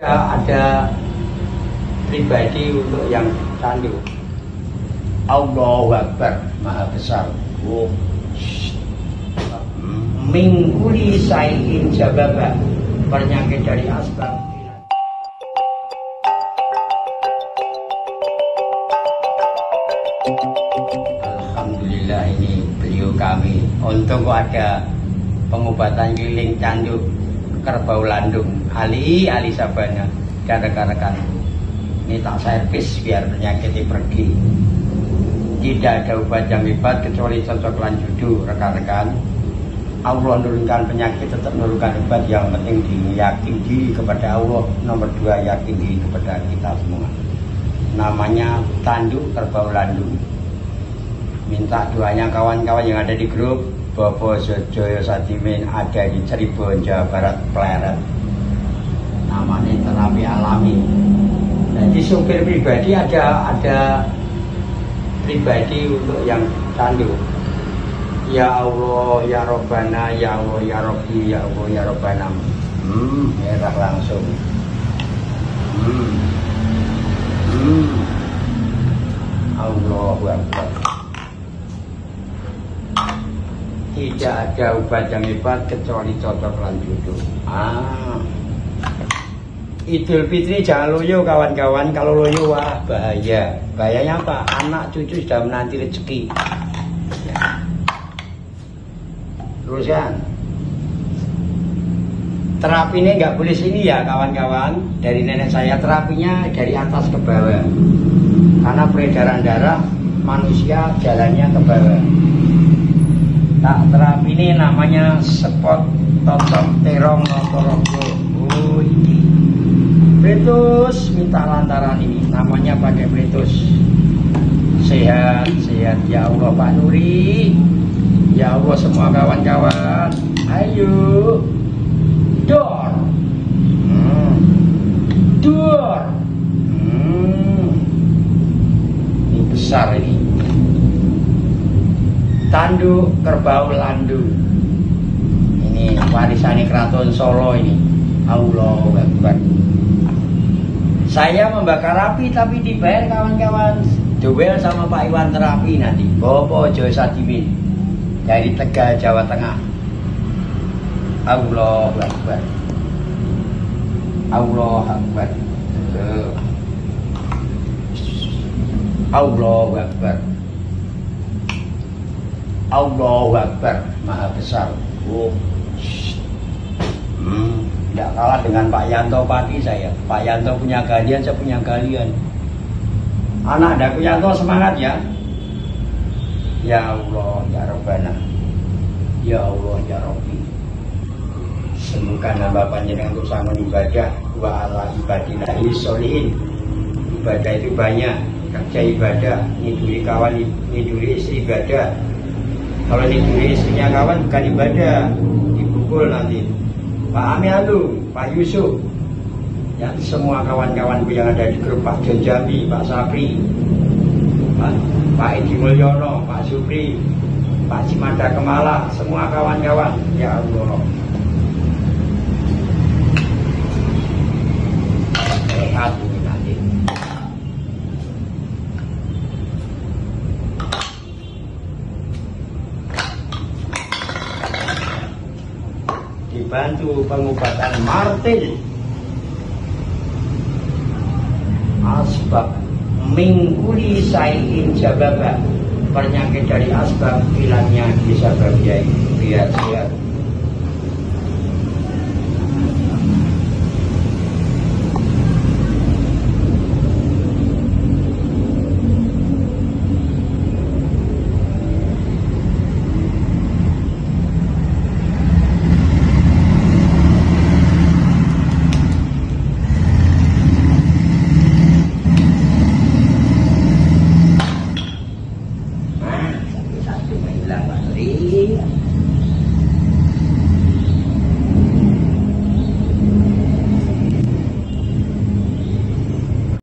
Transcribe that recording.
Ada pribadi untuk yang candu. Allahu Akbar, Maha Besar. Mingkuli sayin jababa, penyakit dari asbab. Alhamdulillah, ini beliau kami. Untung kok ada pengobatan keliling candu Kerbau Landung, Ali Sabana dan rekan-rekan. Ini tak servis biar penyakitnya pergi. Tidak ada obat yang hebat kecuali cocok lanjudu, rekan-rekan. Allah menurunkan penyakit, tetap menurunkan obat. Yang penting yakin diri kepada Allah. Nomor 2, yakin diri kepada kita semua. Namanya Tanduk Kerbau Landung. Minta doanya kawan-kawan yang ada di grup. Bapak Joyo Sadimin ada di Cirebon, Jawa Barat, Pleret. Namanya terapi alami. Jadi supir pribadi ada pribadi untuk yang candu. Ya Allah, ya Robbana, ya Allah, ya Robbi, ya Allah, ya Robbana. Merah langsung. Allahu Akbar. Tidak ada obat yang hebat kecuali cocok lanjudu. Idul Fitri jangan loyo kawan-kawan. Kalau loyo wah bahaya. Bahayanya apa? Anak cucu sudah menanti rezeki. Ya. Teruskan. Terapi ini nggak boleh sini ya kawan-kawan. Dari nenek saya terapinya dari atas ke bawah. Karena peredaran darah manusia jalannya ke bawah. Nah, terapi ini namanya spot totok terong notorogo. Oh, ini Pretus minta lantaran ini, namanya pakai Pretus. Sehat ya Allah Pak Nuri. Ya Allah semua kawan-kawan. Ayo. Dor. Dor. Ini besar ini. Tanduk Kerbau Landung. Ini warisan Keraton Solo ini. Allahu Akbar. Saya membakar api tapi dibayar kawan-kawan. Duel sama Pak Iwan terapi nanti. Bapak Joyo Sadimin dari Tegal, Jawa Tengah. Allahu Akbar. Allahu Akbar. Allahu Akbar. Allahu Akbar, Maha Besar. Tidak kalah dengan Pak Yanto Pati saya. Pak Yanto punya galian, saya punya galian. Anak Daku Yanto semangat ya. Ya Allah, ya Rabbana. Ya Allah, ya Rabbi. Sembuhkan hamba panjenengan untuk sambung ibadah. Wa ala ibadillahi sholihin. Ibadah itu banyak. Kerja ibadah, niduri kawan, niduri istri ibadah. Kalau niduri istrinya kawan bukan ibadah, dipukul nanti. Pak Amialu, Pak Yusuf, ya semua kawan-kawanku yang ada di grup, Pak Jonjami, Pak Sapri, Pak Edi Mulyono, Pak Supri, Pak Cimada Kemala, semua kawan-kawan. Ya Allah. Sehat ini nanti. Dibantu pengobatan martil asbab mingkuli sayin jababa, penyakit dari asbab hilangnya bisa biar sehat.